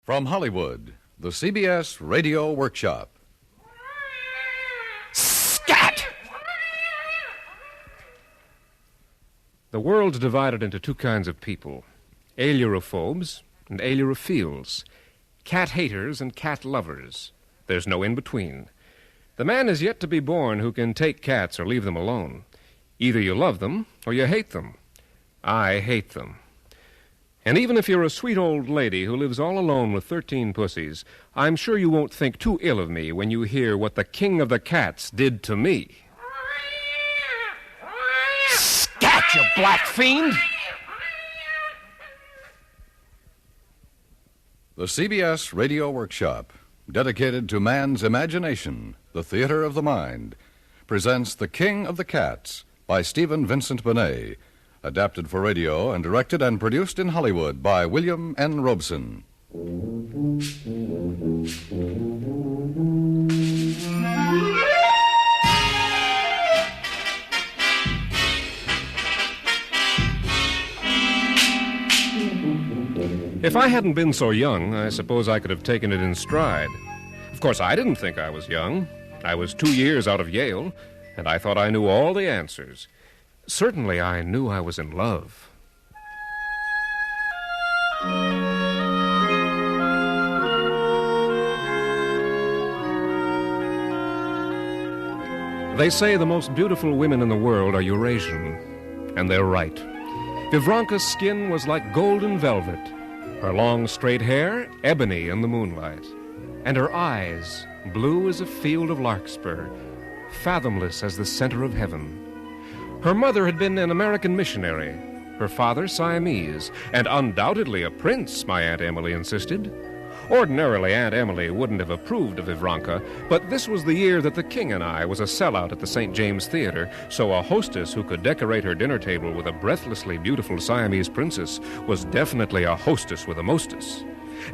From Hollywood, the CBS Radio Workshop. Scat! The world's divided into two kinds of people, ailurophobes and ailurophiles, cat haters and cat lovers. There's no in-between. The man is yet to be born who can take cats or leave them alone. Either you love them or you hate them. I hate them. And even if you're a sweet old lady who lives all alone with 13 pussies, I'm sure you won't think too ill of me when you hear what the king of the cats did to me. Scat, you black fiend! The CBS Radio Workshop, dedicated to man's imagination, the theater of the mind, presents The King of the Cats by Stephen Vincent Benet, adapted for radio and directed and produced in Hollywood by William N. Robeson. If I hadn't been so young, I suppose I could have taken it in stride. Of course, I didn't think I was young. I was 2 years out of Yale, and I thought I knew all the answers. Certainly, I knew I was in love. They say the most beautiful women in the world are Eurasian, and they're right. Vivranka's skin was like golden velvet, her long straight hair ebony in the moonlight, and her eyes blue as a field of larkspur, fathomless as the center of heaven. Her mother had been an American missionary, her father Siamese, and undoubtedly a prince, my Aunt Emily insisted. Ordinarily, Aunt Emily wouldn't have approved of Vivranka, but this was the year that the king and I was a sellout at the St. James Theater, so a hostess who could decorate her dinner table with a breathlessly beautiful Siamese princess was definitely a hostess with a mostess.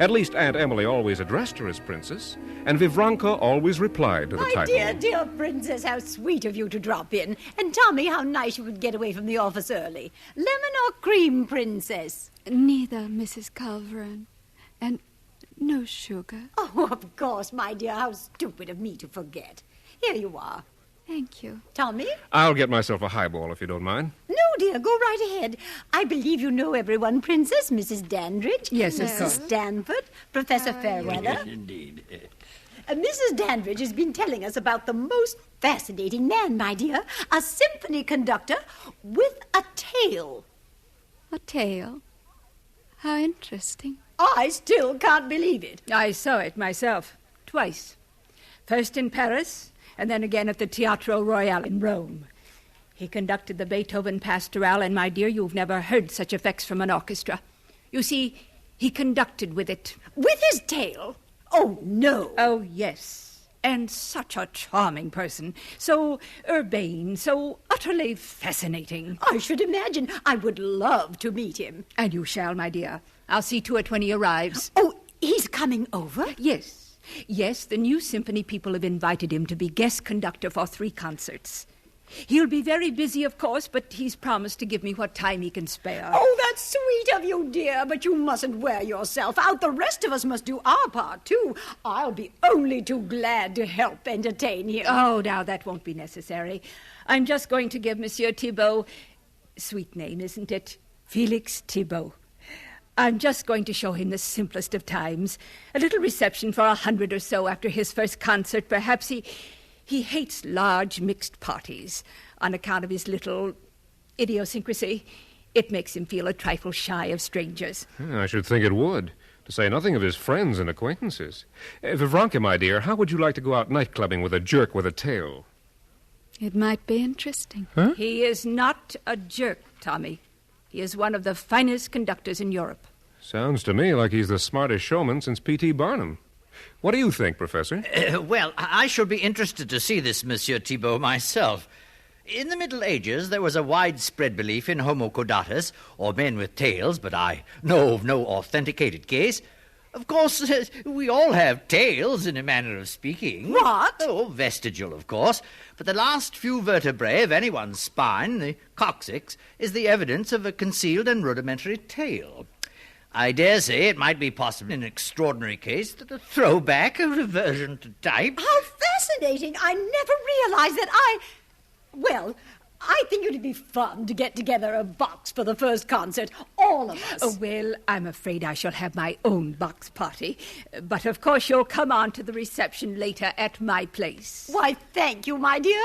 At least Aunt Emily always addressed her as princess, and Vivranka always replied to the title. My dear princess, how sweet of you to drop in. And tell me how nice you would get away from the office early. Lemon or cream, princess? Neither, Mrs. Culverin. And no sugar. Oh, of course, my dear. How stupid of me to forget. Here you are. Thank you. Tommy? I'll get myself a highball, if you don't mind. No, dear, go right ahead. I believe you know everyone, Princess. Mrs. Dandridge. Yes, of Mrs. course. Stanford. Professor Fairweather. Yes, indeed. Mrs. Dandridge has been telling us about the most fascinating man, my dear. A symphony conductor with a tail. A tail? How interesting. I still can't believe it. I saw it myself, twice. First in Paris, and then again at the Teatro Royale in Rome. He conducted the Beethoven Pastoral, and, my dear, you've never heard such effects from an orchestra. You see, he conducted with it. With his tail? Oh, no. Oh, yes. And such a charming person. So urbane, so utterly fascinating. I should imagine. I would love to meet him. And you shall, my dear. I'll see to it when he arrives. Oh, he's coming over? Yes. Yes, the new symphony people have invited him to be guest conductor for 3 concerts. He'll be very busy, of course, but he's promised to give me what time he can spare. Oh, that's sweet of you, dear, but you mustn't wear yourself out. The rest of us must do our part, too. I'll be only too glad to help entertain him. Oh, now, that won't be necessary. I'm just going to give Monsieur Thibault, sweet name, isn't it? Felix Thibault. I'm just going to show him the simplest of times. A little reception for 100 or so after his first concert. Perhaps he hates large mixed parties on account of his little idiosyncrasy. It makes him feel a trifle shy of strangers. I should think it would, to say nothing of his friends and acquaintances. Vivranka, my dear, how would you like to go out night-clubbing with a jerk with a tail? It might be interesting. Huh? He is not a jerk, Tommy. He is one of the finest conductors in Europe. Sounds to me like he's the smartest showman since P.T. Barnum. What do you think, Professor? Well, I shall be interested to see this Monsieur Thibault myself. In the Middle Ages, there was a widespread belief in homo caudatus, or men with tails, but I know of no authenticated case. Of course, we all have tails, in a manner of speaking. What? Oh, vestigial, of course. But the last few vertebrae of anyone's spine, the coccyx, is the evidence of a concealed and rudimentary tail. I dare say it might be possible in an extraordinary case that a throwback, a reversion to type. How fascinating! I never realized that Well, I think it'd be fun to get together a box for the first concert, all of us. Oh, well, I'm afraid I shall have my own box party. But of course you'll come on to the reception later at my place. Why, thank you, my dear.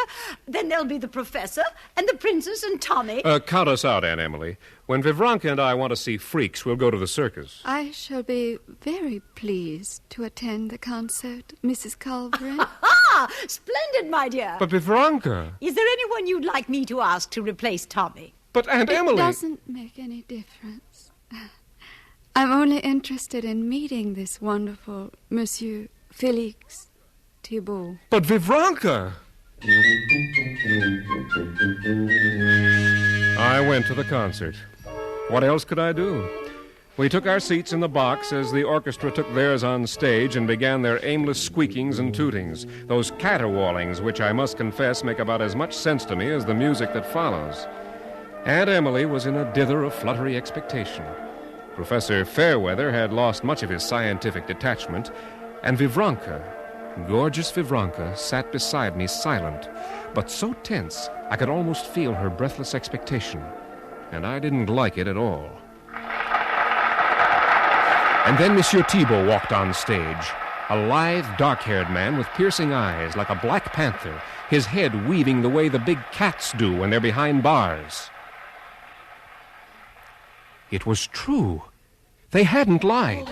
Then there'll be the professor and the princess and Tommy. Count us out, Aunt Emily. When Vivranka and I want to see freaks, we'll go to the circus. I shall be very pleased to attend the concert, Mrs. Culverin. Splendid, my dear. But Vivranka... Is there anyone you'd like me to ask to replace Tommy? But Aunt Emily... It doesn't make any difference. I'm only interested in meeting this wonderful Monsieur Félix Thibault. But Vivranka... I went to the concert. What else could I do? We took our seats in the box as the orchestra took theirs on stage and began their aimless squeakings and tootings, those caterwaulings which I must confess make about as much sense to me as the music that follows. Aunt Emily was in a dither of fluttery expectation. Professor Fairweather had lost much of his scientific detachment, and Vivranka, gorgeous Vivranka, sat beside me silent, but so tense I could almost feel her breathless expectation, and I didn't like it at all. And then Monsieur Thibault walked on stage, a lithe, dark-haired man with piercing eyes like a black panther, his head weaving the way the big cats do when they're behind bars. It was true. They hadn't lied.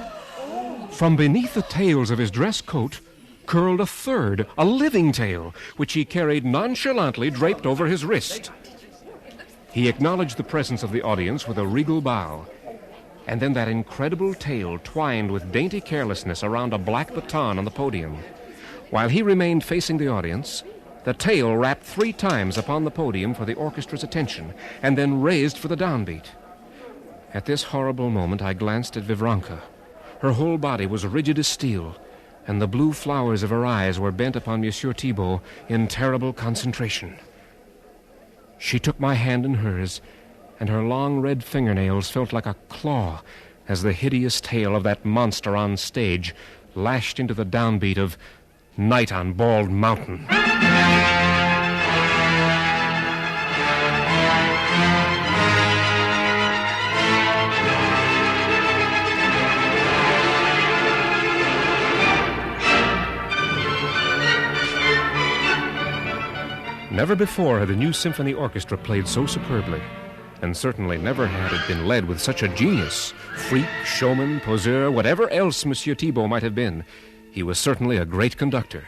From beneath the tails of his dress coat curled a third, a living tail, which he carried nonchalantly draped over his wrist. He acknowledged the presence of the audience with a regal bow. And then that incredible tail twined with dainty carelessness around a black baton on the podium. While he remained facing the audience, the tail rapped 3 times upon the podium for the orchestra's attention, and then raised for the downbeat. At this horrible moment, I glanced at Vivranka. Her whole body was rigid as steel, and the blue flowers of her eyes were bent upon Monsieur Thibault in terrible concentration. She took my hand in hers, and her long red fingernails felt like a claw as the hideous tail of that monster on stage lashed into the downbeat of Night on Bald Mountain. Never before had the new symphony orchestra played so superbly. And certainly never had it been led with such a genius. Freak, showman, poseur, whatever else Monsieur Thibault might have been, he was certainly a great conductor.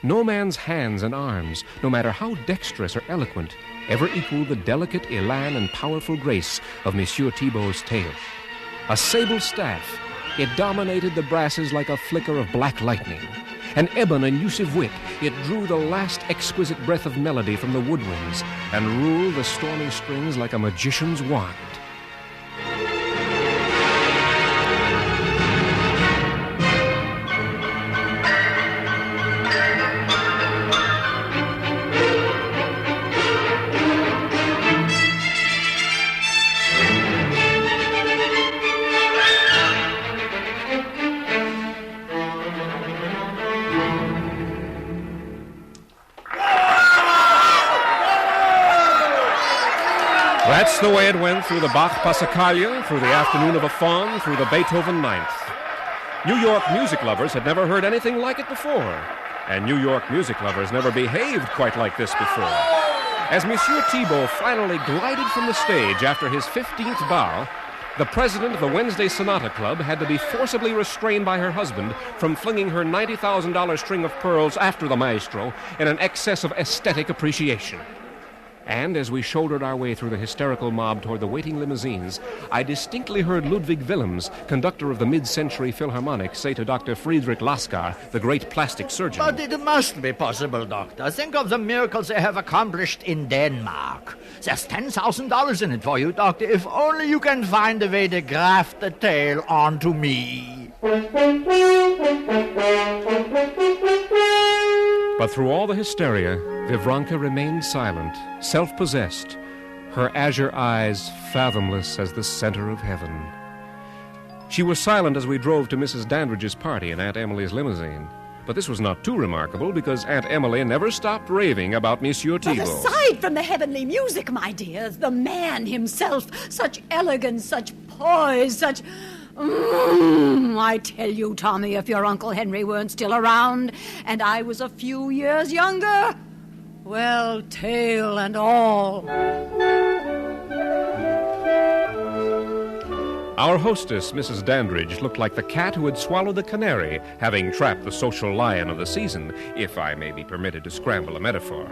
No man's hands and arms, no matter how dexterous or eloquent, ever equaled the delicate elan and powerful grace of Monsieur Thibault's tail. A sable staff, it dominated the brasses like a flicker of black lightning. An ebon and elusive whip, it drew the last exquisite breath of melody from the woodwinds and ruled the stormy strings like a magician's wand. That's the way it went through the Bach Passacaglia, through the Afternoon of a Faun, through the Beethoven Ninth. New York music lovers had never heard anything like it before, and New York music lovers never behaved quite like this before. As Monsieur Thibault finally glided from the stage after his 15th bow, the president of the Wednesday Sonata Club had to be forcibly restrained by her husband from flinging her $90,000 string of pearls after the maestro in an excess of aesthetic appreciation. And as we shouldered our way through the hysterical mob toward the waiting limousines, I distinctly heard Ludwig Willems, conductor of the mid-century Philharmonic, say to Dr. Friedrich Laskar, the great plastic surgeon. But it must be possible, Doctor. Think of the miracles they have accomplished in Denmark. There's $10,000 in it for you, Doctor, if only you can find a way to graft the tail onto me. But through all the hysteria, Vivranka remained silent, self-possessed, her azure eyes fathomless as the center of heaven. She was silent as we drove to Mrs. Dandridge's party in Aunt Emily's limousine. But this was not too remarkable, because Aunt Emily never stopped raving about Monsieur But Thibault. aside from the heavenly music, my dears, the man himself, such elegance, such poise, such... I tell you, Tommy, if your Uncle Henry weren't still around, and I was a few years younger, well, tail and all. Our hostess, Mrs. Dandridge, looked like the cat who had swallowed the canary, having trapped the social lion of the season, if I may be permitted to scramble a metaphor.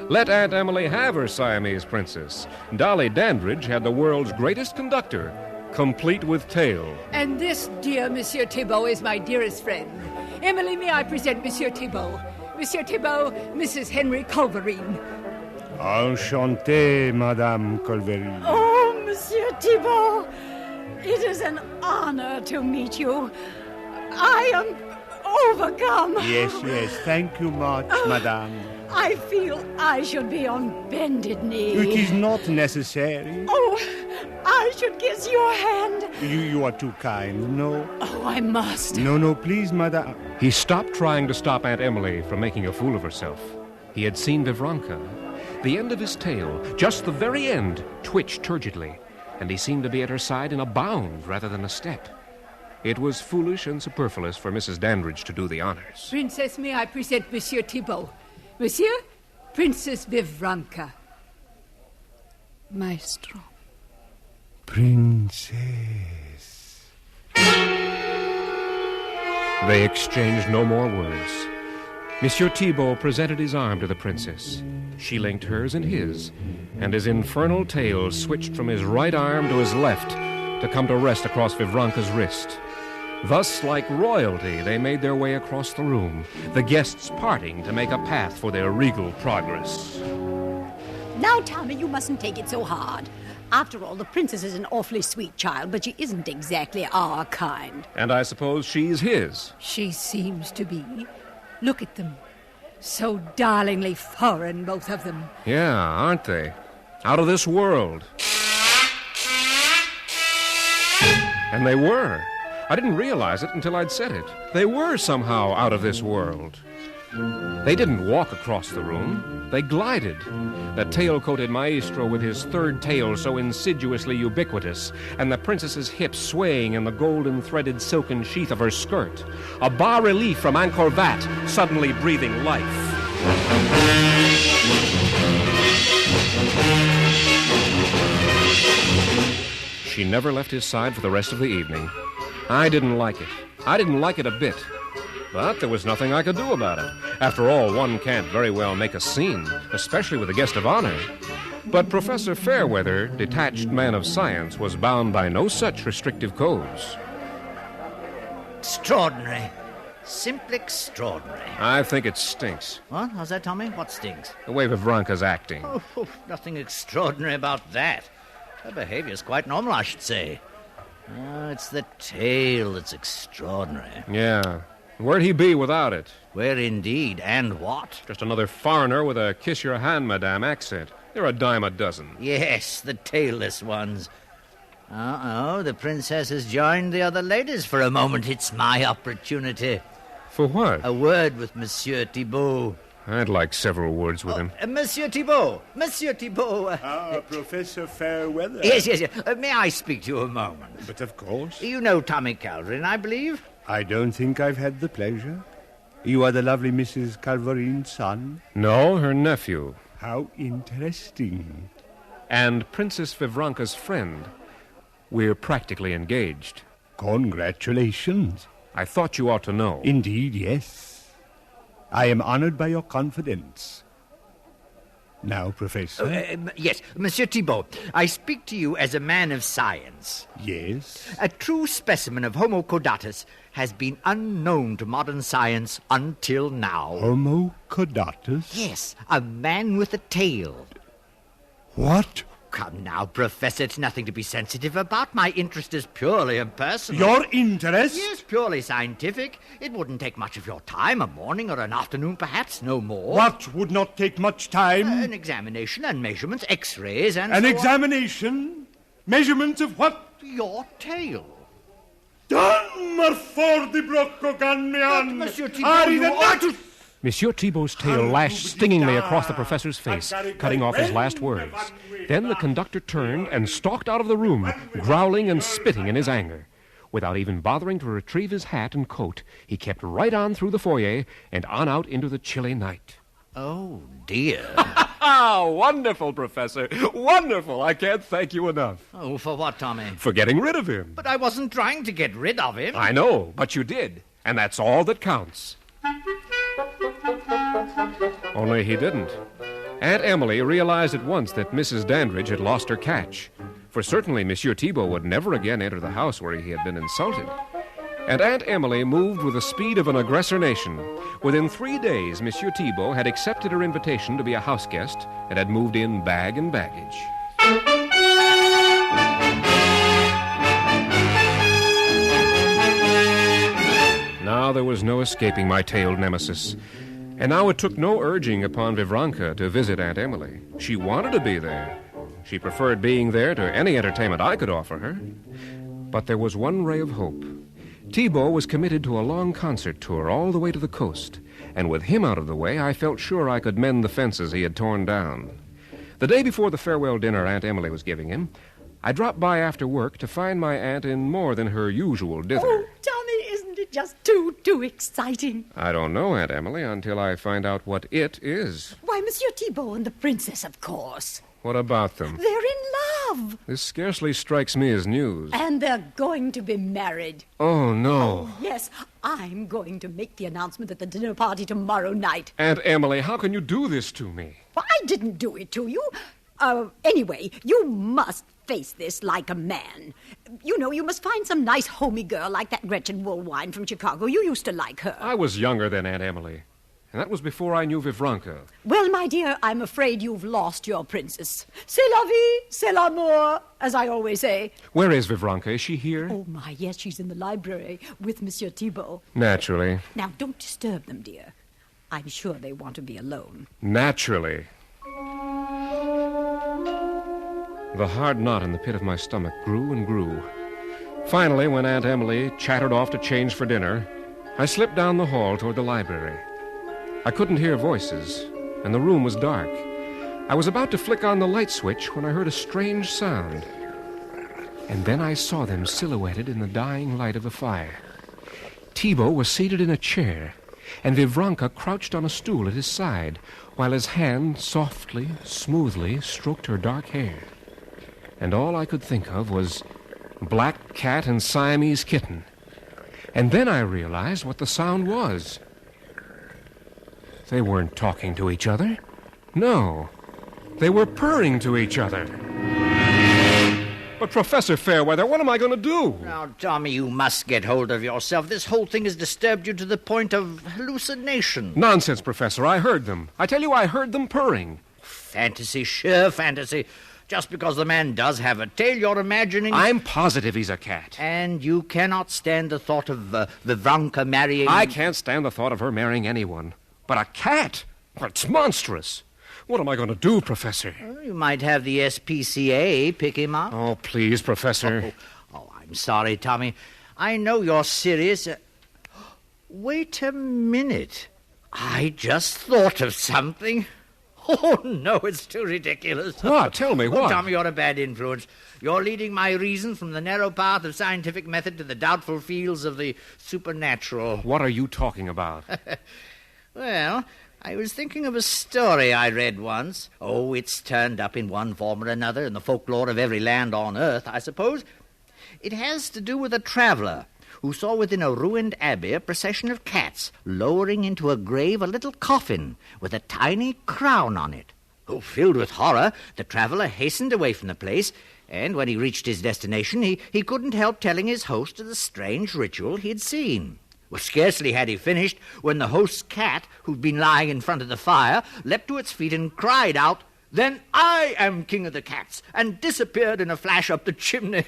Let Aunt Emily have her Siamese princess. Dolly Dandridge had the world's greatest conductor, complete with tail. And this, dear Monsieur Thibault, is my dearest friend. Emily, may I present Monsieur Thibault? Monsieur Thibault, Mrs. Henry Culverine. Enchanté, Madame Culverine. Oh, Monsieur Thibault, it is an honor to meet you. I am overcome. Yes, thank you much, Madame. I feel I should be on bended knee. It is not necessary. Oh, I should kiss your hand. You are too kind, no? Oh, I must. No, please, Madame. He stopped trying to stop Aunt Emily from making a fool of herself. He had seen Vivranka. The end of his tail, just the very end, twitched turgidly, and he seemed to be at her side in a bound rather than a step. It was foolish and superfluous for Mrs. Dandridge to do the honors. Princess, may I present Monsieur Thibault? Monsieur, Princess Vivranka. Maestro. Princess. They exchanged no more words. Monsieur Thibault presented his arm to the princess. She linked hers in his, and his infernal tail switched from his right arm to his left to come to rest across Vivranka's wrist. Thus, like royalty, they made their way across the room, the guests parting to make a path for their regal progress. Now, Tommy, you mustn't take it so hard. After all, the princess is an awfully sweet child, but she isn't exactly our kind. And I suppose she's his. She seems to be. Look at them. So darlingly foreign, both of them. Yeah, aren't they? Out of this world. And they were. I didn't realize it until I'd said it. They were somehow out of this world. They didn't walk across the room. They glided. That tail-coated maestro with his third tail so insidiously ubiquitous, and the princess's hips swaying in the golden-threaded silken sheath of her skirt. A bas-relief from Angkor Wat, suddenly breathing life. She never left his side for the rest of the evening. I didn't like it. I didn't like it a bit. But there was nothing I could do about it. After all, one can't very well make a scene, especially with a guest of honor. But Professor Fairweather, detached man of science, was bound by no such restrictive codes. Extraordinary. Simply extraordinary. I think it stinks. What? How's that, Tommy? What stinks? The way Vivranka's acting. Oh, nothing extraordinary about that. Her behavior's quite normal, I should say. Oh, it's the tail that's extraordinary. Yeah. Where'd he be without it? Where indeed, and what? Just another foreigner with a kiss-your-hand, madame accent. They're a dime a dozen. Yes, the tailless ones. Uh-oh, the princess has joined the other ladies for a moment. It's my opportunity. For what? A word with Monsieur Thibault. I'd like several words with him. Monsieur Thibault. Monsieur Thibault. Professor Fairweather. Yes. May I speak to you a moment? But of course. You know Tommy Calvin, I believe? I don't think I've had the pleasure. You are the lovely Mrs. Culverine's son? No, her nephew. How interesting. And Princess Vivranka's friend. We're practically engaged. Congratulations. I thought you ought to know. Indeed, yes. I am honored by your confidence. Now, Professor. Yes, Monsieur Thibault, I speak to you as a man of science. Yes? A true specimen of Homo caudatus has been unknown to modern science until now. Homo caudatus? Yes, a man with a tail. What? Come now, Professor, it's nothing to be sensitive about. My interest is purely impersonal. Your interest? Yes, purely scientific. It wouldn't take much of your time, a morning or an afternoon, perhaps, no more. What would not take much time? An examination and measurements, X-rays and An so examination? Measurements of what? on. Your tail. Dammer for di blocco canmian! Monsieur Thibault, Ari you the ought to... natus! Monsieur Thibault's tail lashed stingingly across the professor's face, cutting off his last words. Then the conductor turned and stalked out of the room, growling and spitting in his anger. Without even bothering to retrieve his hat and coat, he kept right on through the foyer and on out into the chilly night. Oh, dear. Ah, wonderful, Professor. Wonderful. I can't thank you enough. Oh, for what, Tommy? For getting rid of him. But I wasn't trying to get rid of him. I know, but you did. And that's all that counts. Only he didn't. Aunt Emily realized at once that Mrs. Dandridge had lost her catch. For certainly Monsieur Thibault would never again enter the house where he had been insulted. And Aunt Emily moved with the speed of an aggressor nation. Within 3 days, Monsieur Thibault had accepted her invitation to be a house guest and had moved in bag and baggage. Now there was no escaping my tailed nemesis. And now it took no urging upon Vivranka to visit Aunt Emily. She wanted to be there. She preferred being there to any entertainment I could offer her. But there was one ray of hope. Thibault was committed to a long concert tour all the way to the coast, and with him out of the way, I felt sure I could mend the fences he had torn down. The day before the farewell dinner Aunt Emily was giving him, I dropped by after work to find my aunt in more than her usual dither. Oh, Tommy, isn't it just too exciting? I don't know, Aunt Emily, until I find out what it is. Why, Monsieur Thibault and the princess, of course. What about them? They're in love. This scarcely strikes me as news. And they're going to be married. Oh, no. Yes, I'm going to make the announcement at the dinner party tomorrow night. Aunt Emily, how can you do this to me? Well, I didn't do it to you. Anyway, you must face this like a man. You know, you must find some nice homey girl like that Gretchen Woolwine from Chicago. You used to like her. I was younger than Aunt Emily, and that was before I knew Vivranka. Well, my dear, I'm afraid you've lost your princess. C'est la vie, c'est l'amour, as I always say. Where is Vivranka? Is she here? Oh, my, yes, she's in the library with Monsieur Thibault. Naturally. Now, don't disturb them, dear. I'm sure they want to be alone. Naturally. The hard knot in the pit of my stomach grew and grew. Finally, when Aunt Emily chattered off to change for dinner, I slipped down the hall toward the library. I couldn't hear voices, and the room was dark. I was about to flick on the light switch when I heard a strange sound. And then I saw them silhouetted in the dying light of a fire. Thibault was seated in a chair, and Vivranka crouched on a stool at his side, while his hand softly, smoothly stroked her dark hair. And all I could think of was black cat and Siamese kitten. And then I realized what the sound was. They weren't talking to each other. No, they were purring to each other. But Professor Fairweather, what am I going to do? Now, Tommy, you must get hold of yourself. This whole thing has disturbed you to the point of hallucination. Nonsense, Professor. I heard them. I tell you, I heard them purring. Fantasy, sheer fantasy. Just because the man does have a tail, you're imagining... I'm positive he's a cat. And you cannot stand the thought of Vivranka marrying... I can't stand the thought of her marrying anyone. But a cat? Well, it's monstrous. What am I going to do, Professor? Well, you might have the SPCA pick him up. Oh, please, Professor. Oh, I'm sorry, Tommy. I know you're serious. Wait a minute. I just thought of something. Oh, no, it's too ridiculous. What? Tell me, what? Oh, Tommy, you're a bad influence. You're leading my reason from the narrow path of scientific method to the doubtful fields of the supernatural. What are you talking about? Well, I was thinking of a story I read once. Oh, it's turned up in one form or another in the folklore of every land on earth, I suppose. It has to do with a traveler who saw within a ruined abbey a procession of cats lowering into a grave a little coffin with a tiny crown on it. Oh, filled with horror, the traveler hastened away from the place, and when he reached his destination, he couldn't help telling his host of the strange ritual he had seen. Well, scarcely had he finished when the host's cat, who'd been lying in front of the fire, leapt to its feet and cried out, "Then I am king of the cats," and disappeared in a flash up the chimney.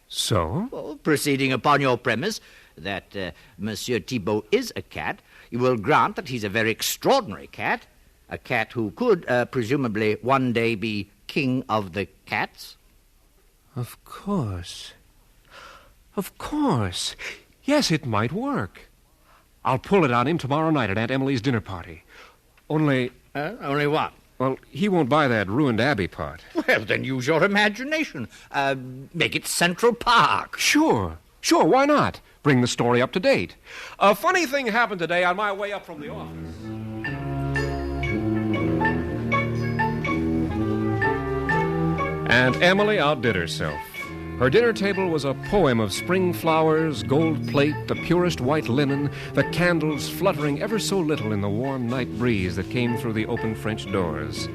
So? Well, proceeding upon your premise that Monsieur Thibault is a cat, you will grant that he's a very extraordinary cat, a cat who could, presumably, one day be king of the cats? Of course. Of course. Yes, it might work. I'll pull it on him tomorrow night at Aunt Emily's dinner party. Only... Only what? Well, he won't buy that ruined Abbey part. Well, then use your imagination. Make it Central Park. Sure, why not? Bring the story up to date. A funny thing happened today on my way up from the office. Aunt Emily outdid herself. Her dinner table was a poem of spring flowers, gold plate, the purest white linen, the candles fluttering ever so little in the warm night breeze that came through the open French doors.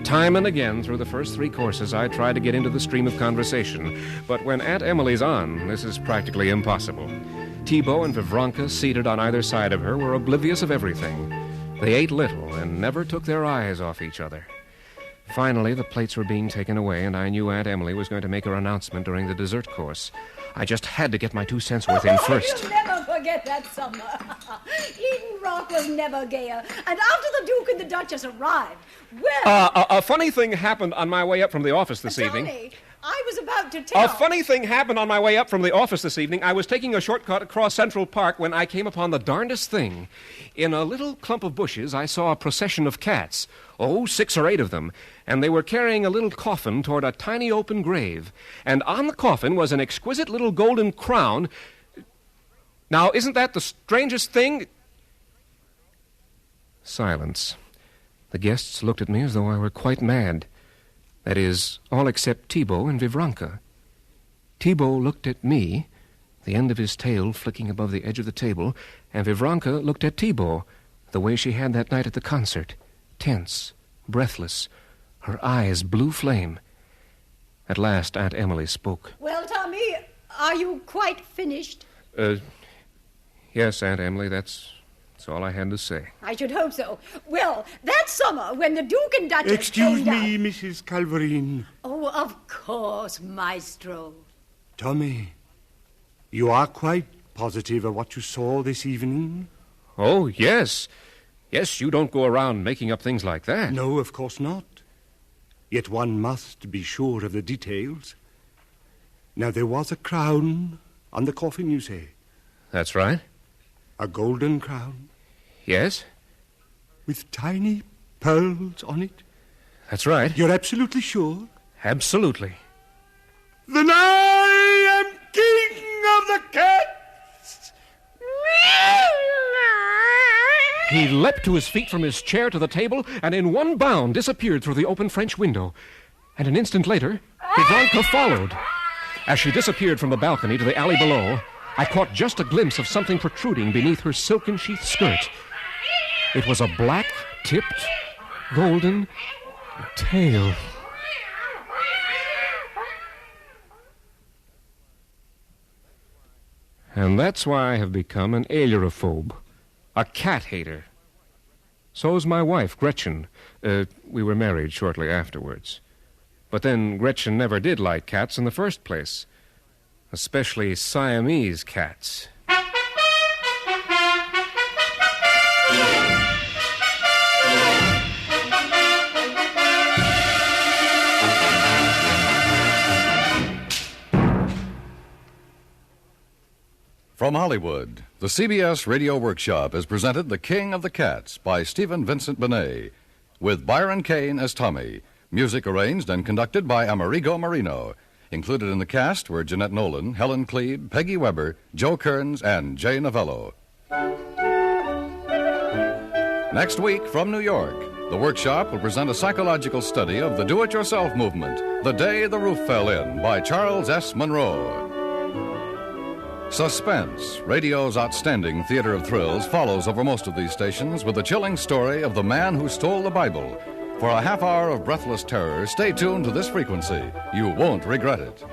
Time and again through the first 3 courses, I tried to get into the stream of conversation, but when Aunt Emily's on, this is practically impossible. Thibault and Vivronka, seated on either side of her, were oblivious of everything. They ate little and never took their eyes off each other. Finally, the plates were being taken away, and I knew Aunt Emily was going to make her announcement during the dessert course. I just had to get my 2 cents worth in first. You'll never forget that summer. Eden Rock was never gayer. And after the Duke and the Duchess arrived, well... A funny thing happened on my way up from the office this evening. Tommy, I was about to tell... A funny thing happened on my way up from the office this evening. I was taking a shortcut across Central Park when I came upon the darndest thing. In a little clump of bushes, I saw a procession of cats. 6 or 8 of them. And they were carrying a little coffin toward a tiny open grave. And on the coffin was an exquisite little golden crown. Now, isn't that the strangest thing? Silence. The guests looked at me as though I were quite mad. That is, all except Thibault and Vivronka. Thibault looked at me, the end of his tail flicking above the edge of the table, and Vivronka looked at Thibault, the way she had that night at the concert, tense, breathless, her eyes blue flame. At last, Aunt Emily spoke. Well, Tommy, are you quite finished? Yes, Aunt Emily, that's all I had to say. I should hope so. Well, that summer, when the Duke and Duchess Excuse came down... me, Mrs. Calverine. Oh, of course, Maestro. Tommy, you are quite positive of what you saw this evening? Oh, yes. Yes, you don't go around making up things like that. No, of course not. Yet one must be sure of the details. Now, there was a crown on the coffin, you say? That's right. A golden crown? Yes? With tiny pearls on it? That's right. You're absolutely sure? Absolutely. Then I am king of the cats! He leapt to his feet from his chair to the table and in one bound disappeared through the open French window. And an instant later, Vivronka followed. As she disappeared from the balcony to the alley below, I caught just a glimpse of something protruding beneath her silken-sheathed skirt. It was a black-tipped, golden tail. And that's why I have become an ailurophobe, a cat hater. So's my wife, Gretchen. We were married shortly afterwards. But then Gretchen never did like cats in the first place, especially Siamese cats. From Hollywood, the CBS Radio Workshop has presented The King of the Cats by Stephen Vincent Benet, with Byron Kane as Tommy, music arranged and conducted by Amerigo Marino. Included in the cast were Jeanette Nolan, Helen Cleve, Peggy Weber, Joe Kearns, and Jay Novello. Next week, from New York, the workshop will present a psychological study of the do-it-yourself movement, The Day the Roof Fell In, by Charles S. Monroe. Suspense, radio's outstanding theater of thrills, follows over most of these stations with the chilling story of the man who stole the Bible. For a half hour of breathless terror, stay tuned to this frequency. You won't regret it.